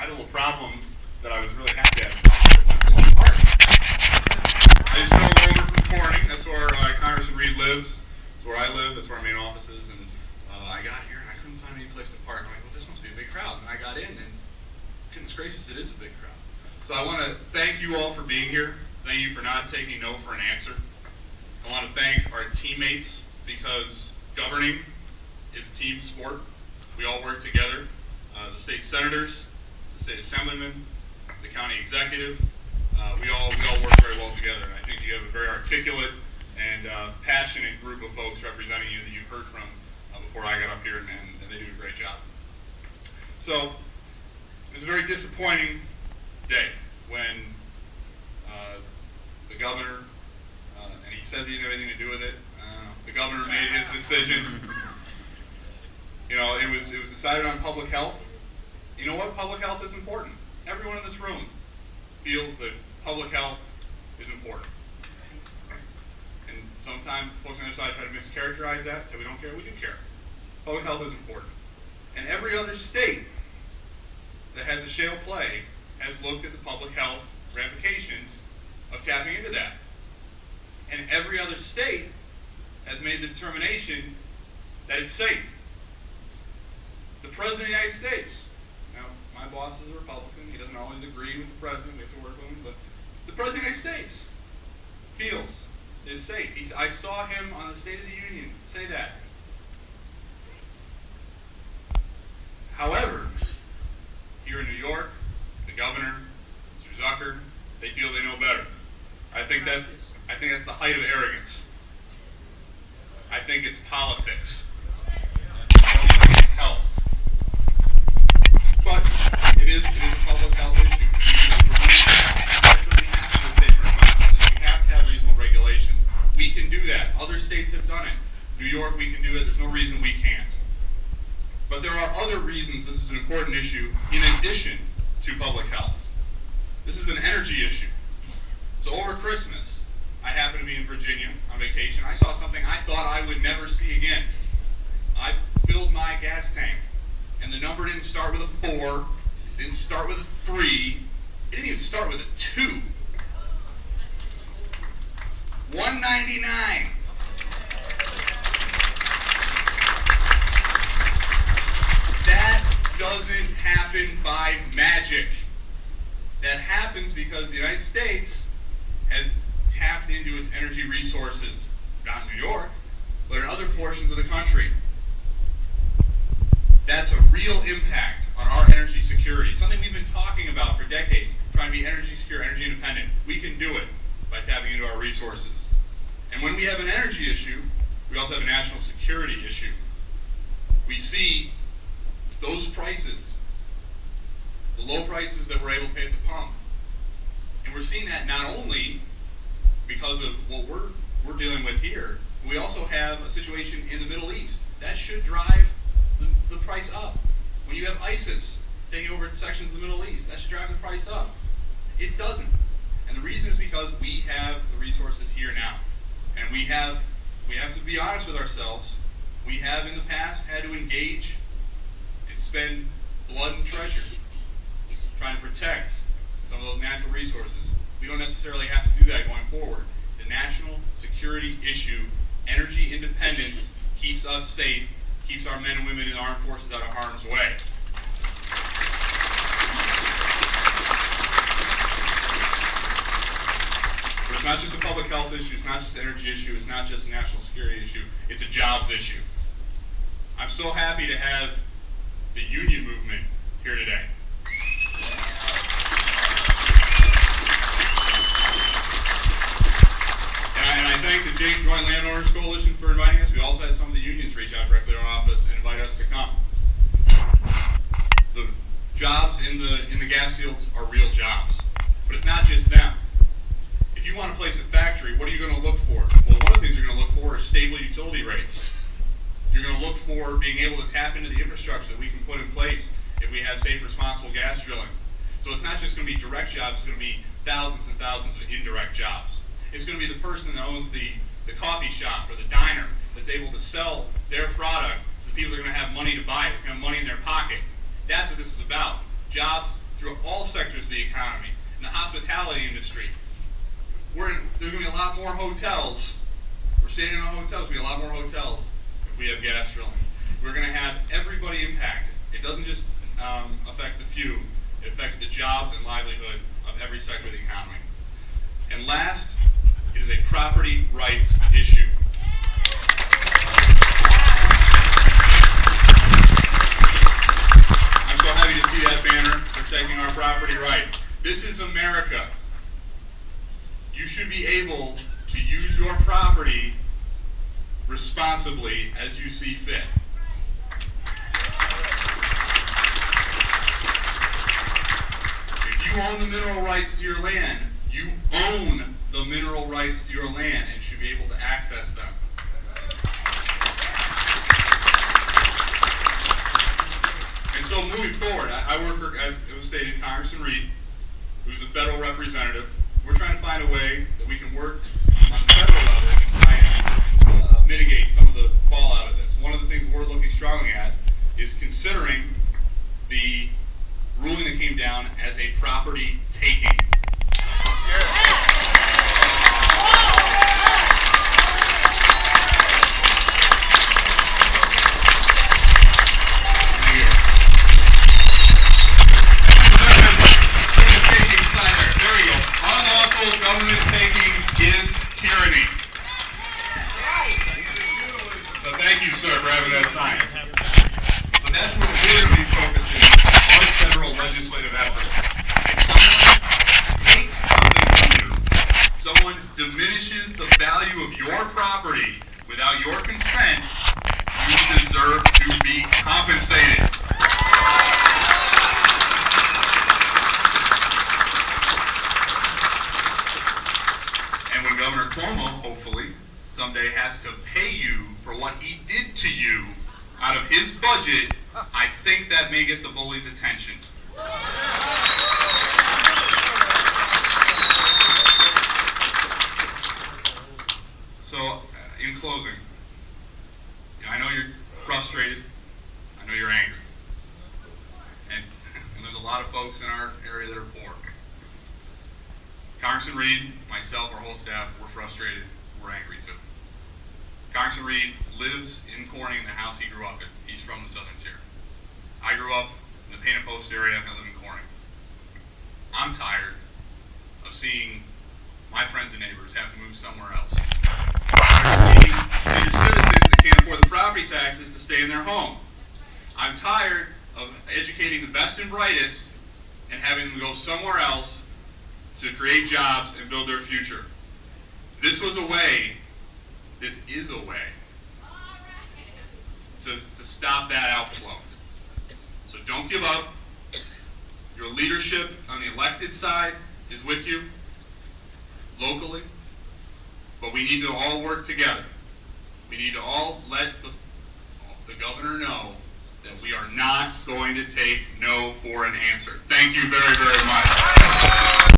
had a little problem that I was really happy to have. I just drove over from Corning. That's where Congressman Reed lives. That's where I live. That's where our main office is. And I got here and I couldn't find any place to park. I'm like, well, this must be a big crowd. And I got in, and goodness gracious, it is a big crowd. So I want to thank you all for being here. Thank you for not taking no for an answer. I want to thank our teammates, because governing is a team sport. We all work together. The state senators, the state assemblymen, the county executive, we all work very well together. And I think you have a very articulate and passionate group of folks representing you that you've heard from before I got up here, and they do a great job. So it was a very disappointing day when the governor, and he says he didn't have anything to do with it, the governor made his decision. You know, it was decided on public health. You know what? Public health is important. Everyone in this room feels that public health is important. And sometimes folks on the other side try to mischaracterize that, say we don't care. We do care. Public health is important. And every other state that has a shale play has looked at the public health ramifications of tapping into that. And every other state has made the determination that it's safe. The President of the United States, now my boss is a Republican, he doesn't always agree with the President, we have to work with him, but the President of the United States feels it is safe. I saw him on the State of the Union say that. However, here in New York, the governor, Mr. Zucker, they feel they know better. I think that's the height of arrogance. I think it's politics. I don't think it's health. But it is a public health issue. We have to have reasonable regulations. We can do that. Other states have done it. New York, we can do it. There's no reason we can't. But there are other reasons this is an important issue in addition to public health. This is an energy issue. So over Christmas, I happened to be in Virginia on vacation. I saw something I thought I would never see again. I filled my gas tank, and the number didn't start with a 4, didn't start with a 3, it didn't even start with a 2. $1.99. That doesn't happen by magic. That happens because the United States has tapped into its energy resources, not in New York, but in other portions of the country. That's a real impact on our energy security, something we've been talking about for decades, trying to be energy secure, energy independent. We can do it by tapping into our resources. And when we have an energy issue, we also have a national security issue. We see those prices, the low prices that we're able to pay at the pump. And we're seeing that not only because of what we're dealing with here, but we also have a situation in the Middle East. That should drive the price up. When you have ISIS taking over sections of the Middle East, that should drive the price up. It doesn't. And the reason is because we have the resources here now. And we have to be honest with ourselves. We have in the past had to engage and spend blood and treasure trying to protect some of those natural resources. We don't necessarily have to do that going forward. It's a national security issue. Energy independence keeps us safe, keeps our men and women in the armed forces out of harm's way. But it's not just a public health issue, it's not just an energy issue, it's not just a national security issue, it's a jobs issue. I'm so happy to have the union movement here today. And I thank the Joint Landowners Coalition for inviting us. We also had some of the unions reach out directly to our office and invite us to come. The jobs in the gas fields are real jobs, but it's not just them. If you want to place a factory, what are you going to look for? Well, one of the things you're going to look for is stable utility rates. You're going to look for being able to tap into the infrastructure that we can put in place if we have safe, responsible gas drilling. So it's not just going to be direct jobs, it's going to be thousands and thousands of indirect jobs. It's going to be the person that owns the coffee shop or the diner that's able to sell their product to the people that are going to have money to buy it, that are going to have money in their pocket. That's what this is about. Jobs, through all sectors of the economy. In the hospitality industry, there's going to be a lot more hotels. We're staying in hotels. There's going to be a lot more hotels if we have gas drilling. We're going to have everybody impacted. It doesn't just affect the few. It affects the jobs and livelihood of every sector of the economy. And last, it is a property rights issue. I'm so happy to see that banner, protecting our property rights. This is America. You should be able to use your property responsibly as you see fit. If you own the mineral rights to your land, you own the mineral rights to your land and should be able to access them. And so moving forward, I work for, as it was stated, Congressman Reed, who's a federal representative. We're trying to find a way that we can work on the federal level to try and mitigate some of the fallout of this. One of the things that we're looking strongly at is considering the ruling that came down as a property taking. Government taking is tyranny. So thank you, sir, for having that sign. So that's what we're going to be focusing on federal legislative efforts. Someone diminishes the value of your property without your consent, you deserve to be compensated. Governor Cuomo, hopefully, someday has to pay you for what he did to you out of his budget, I think that may get the bully's attention. So, in closing, I know you're frustrated, I know you're angry, and there's a lot of folks in our area that are poor. Congressman Reed, myself, our whole staff, we're frustrated, we're angry too. Congressman Reed lives in Corning, in the house he grew up in. He's from the southern tier. I grew up in the Painted Post area, I live in Corning. I'm tired of seeing my friends and neighbors have to move somewhere else. Senior citizens that can't afford the property taxes to stay in their home. I'm tired of educating the best and brightest and having them go somewhere else to create jobs and build their future. This is a way to stop that outflow. So don't give up. Your leadership on the elected side is with you, locally, but we need to all work together. We need to all let the governor know that we are not going to take no for an answer. Thank you very, very much.